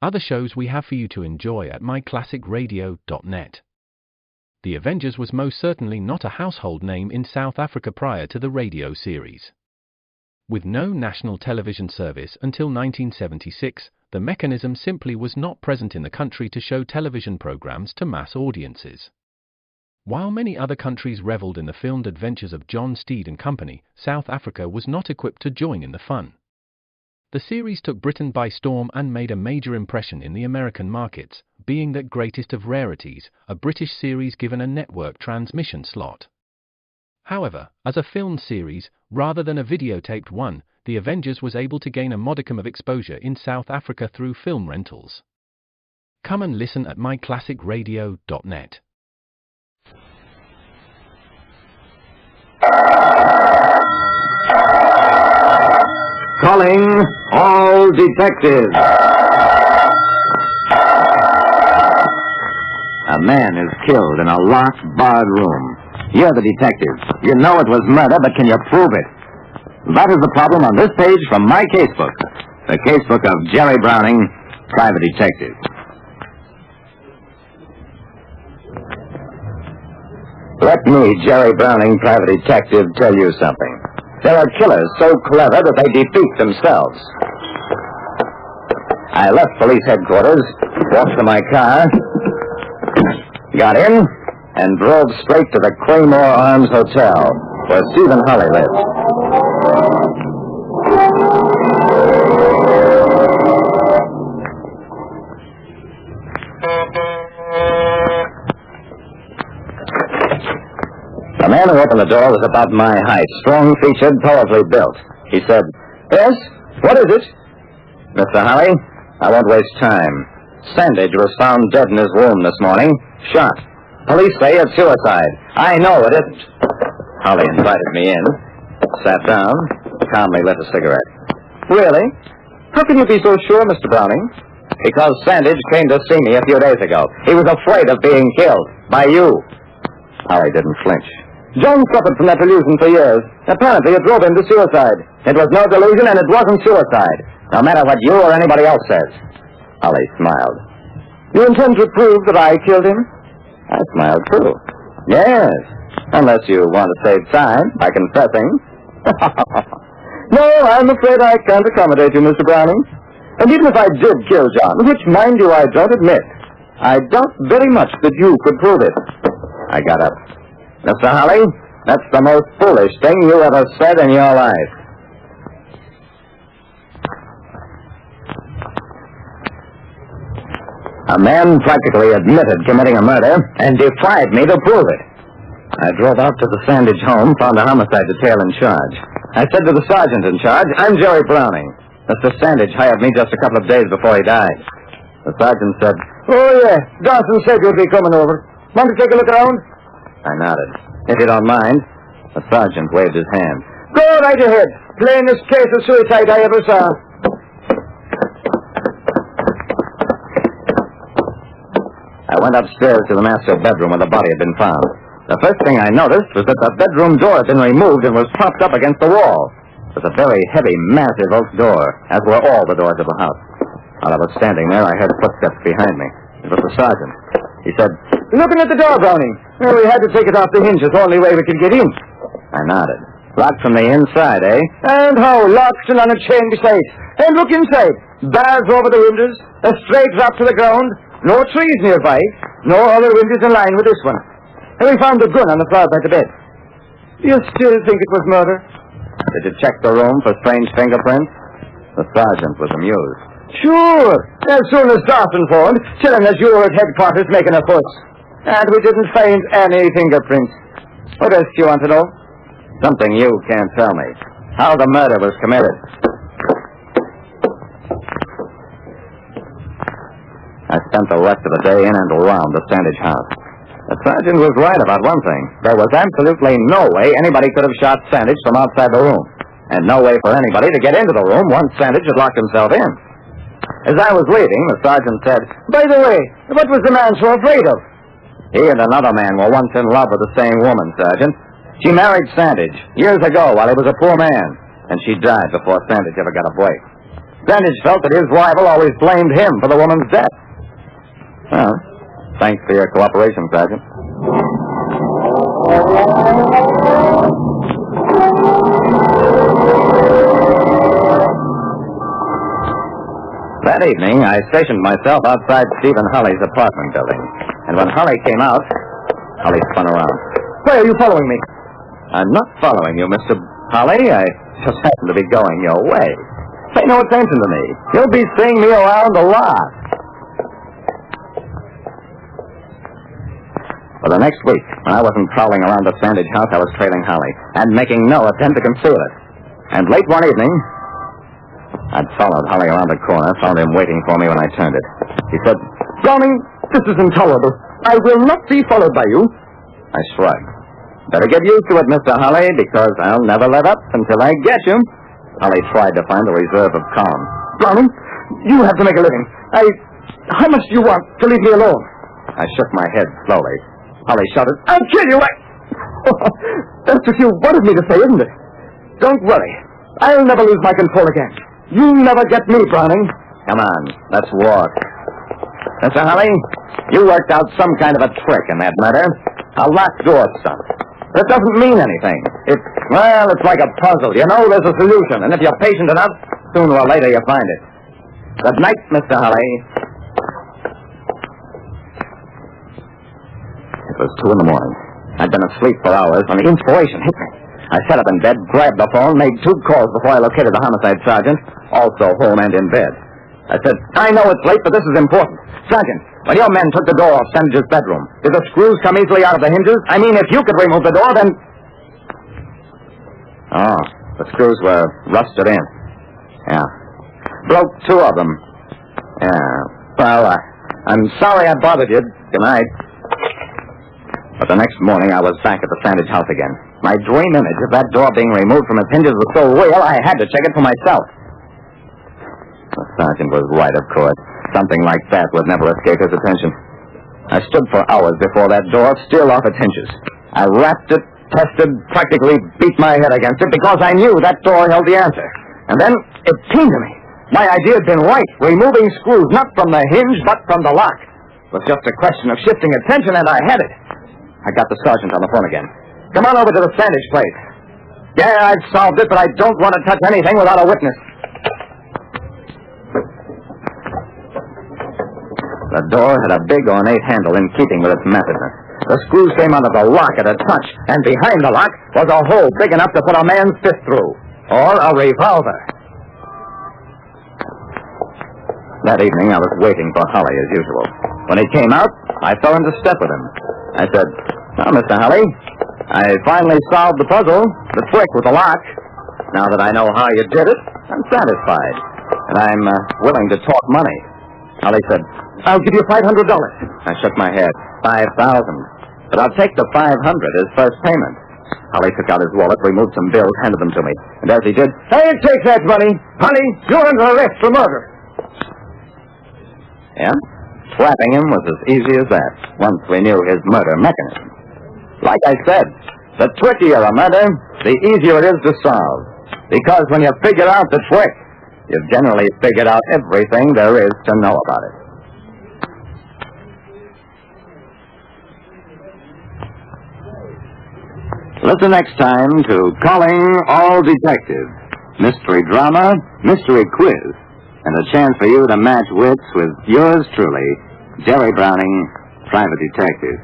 other shows we have for you to enjoy at myclassicradio.net. The Avengers was most certainly not a household name in South Africa prior to the radio series. With no national television service until 1976, the mechanism simply was not present in the country to show television programs to mass audiences. While many other countries reveled in the filmed adventures of John Steed and company, South Africa was not equipped to join in the fun. The series took Britain by storm and made a major impression in the American markets, being that greatest of rarities, a British series given a network transmission slot. However, as a film series, rather than a videotaped one, The Avengers was able to gain a modicum of exposure in South Africa through film rentals. Come and listen at myclassicradio.net. Calling all detectives. A man is killed in a locked, barred room. You're the detective. You know it was murder, but can you prove it? That is the problem on this page from my casebook. The casebook of Jerry Browning, private detective. Let me, Jerry Browning, private detective, tell you something. There are killers so clever that they defeat themselves. I left police headquarters, walked to my car, got in, and drove straight to the Claymore Arms Hotel, where Stephen Holly lives. The man who opened the door was about my height, strong-featured, powerfully built. He said, "Yes? What is it?" "Mr. Holly, I won't waste time. Sandage was found dead in his room this morning, shot. Police say it's suicide. I know it isn't." Holly invited me in, sat down, calmly lit a cigarette. "Really? How can you be so sure, Mr. Browning?" "Because Sandage came to see me a few days ago. He was afraid of being killed by you." Holly didn't flinch. "John suffered from that delusion for years. Apparently it drove him to suicide. It was no delusion and it wasn't suicide, no matter what you or anybody else says." Holly smiled. "You intend to prove that I killed him?" I smiled too. "Yes, unless you want to save time by confessing." "No, I'm afraid I can't accommodate you, Mr. Browning. And even if I did kill John, which, mind you, I don't admit, I doubt very much that you could prove it." I got up. "Mr. Holly, that's the most foolish thing you ever said in your life." A man practically admitted committing a murder and defied me to prove it. I drove out to the Sandage home, found a homicide detail in charge. I said to the sergeant in charge, "I'm Jerry Browning. Mr. Sandage hired me just a couple of days before he died." The sergeant said, "Oh, yeah, Dawson said you'd be coming over. Want to take a look around?" I nodded. "If you don't mind." The sergeant waved his hand. "Go right ahead. Plainest case of suicide I ever saw." I went upstairs to the master bedroom where the body had been found. The first thing I noticed was that the bedroom door had been removed and was propped up against the wall. It was a very heavy, massive oak door, as were all the doors of the house. While I was standing there, I heard footsteps behind me. It was the sergeant. He said, "Looking at the door, Browning. Well, we had to take it off the hinges, the only way we could get in." I nodded. "Locked from the inside, eh?" "And how? Locked and on a chain besides. And look inside. Bars over the windows, a straight drop to the ground, no trees nearby, no other windows in line with this one. And we found a gun on the floor by the bed." "Do you still think it was murder?" "Did you check the room for strange fingerprints?" The sergeant was amused. "Sure. As soon as Dawson phoned, telling us you were at headquarters making a fuss. And we didn't find any fingerprints. What else do you want to know?" "Something you can't tell me. How the murder was committed." I spent the rest of the day in and around the Sandage house. The sergeant was right about one thing. There was absolutely no way anybody could have shot Sandage from outside the room. And no way for anybody to get into the room once Sandage had locked himself in. As I was leaving, the sergeant said, "By the way, what was the man so afraid of?" "He and another man were once in love with the same woman, Sergeant. She married Sandage years ago while he was a poor man, and she died before Sandage ever got a break." Sandage felt that his rival always blamed him for the woman's death. Well, thanks for your cooperation, Sergeant. That evening, I stationed myself outside Stephen Holly's apartment building. And when Holly came out, Holly spun around. Why are you following me? I'm not following you, Mr. Holly. I just happen to be going your way. Pay no attention to me. You'll be seeing me around a lot. For the next week, when I wasn't prowling around the Sandage house, I was trailing Holly and making no attempt to conceal it. And late one evening, I'd followed Holly around the corner, found him waiting for me when I turned it. He said, Browning, this is intolerable. I will not be followed by you. I shrugged. Better get used to it, Mr. Holly, because I'll never let up until I get you. Holly tried to find a reserve of calm. Browning, you have to make a living. How much do you want to leave me alone? I shook my head slowly. Holly shouted, I'll kill you! That's what you wanted me to say, isn't it? Don't worry. I'll never lose my control again. You'll never get me, Browning. Come on, let's walk. Mr. Holly, you worked out some kind of a trick in that matter. A locked door stuff. It doesn't mean anything. It's like a puzzle. You know there's a solution, and if you're patient enough, sooner or later you find it. Good night, Mr. Holly. It was 2 a.m. I'd been asleep for hours when the inspiration hit me. I sat up in bed, grabbed the phone, made 2 calls before I located the homicide sergeant, also home and in bed. I said, I know it's late, but this is important. Sergeant, when your men took the door off Sandage's bedroom, did the screws come easily out of the hinges? I mean, if you could remove the door, then... Oh, the screws were rusted in. Yeah. Broke 2 of them. Yeah. Well, I'm sorry I bothered you. Good night. But the next morning, I was back at the Sandage house again. My dream image of that door being removed from its hinges was so real, I had to check it for myself. The sergeant was right, of course. Something like that would never escape his attention. I stood for hours before that door, still off its hinges. I rapped it, tested, practically beat my head against it because I knew that door held the answer. And then it came to me. My idea had been right, removing screws not from the hinge but from the lock. It was just a question of shifting attention, and I had it. I got the sergeant on the phone again. Come on over to the Sandage place. Yeah, I've solved it, but I don't want to touch anything without a witness. The door had a big ornate handle in keeping with its methodness. The screws came out of the lock at a touch, and behind the lock was a hole big enough to put a man's fist through. Or a revolver. That evening, I was waiting for Holly as usual. When he came out, I fell into step with him. I said, Well, Mr. Holly, I finally solved the puzzle, the trick with the lock. Now that I know how you did it, I'm satisfied. And I'm willing to talk money. Holly said, I'll give you $500. I shook my head. 5,000. But I'll take the 500 as first payment. Holly took out his wallet, removed some bills, handed them to me. And as he did, I'll take that money. Honey, you're under arrest for murder. Yeah? Trapping him was as easy as that, once we knew his murder mechanism. Like I said, the trickier a murder, the easier it is to solve. Because when you figure out the trick, you've generally figured out everything there is to know about it. Listen next time to Calling All Detectives, mystery drama, mystery quiz, and a chance for you to match wits with yours truly, Jerry Browning, Private Detective.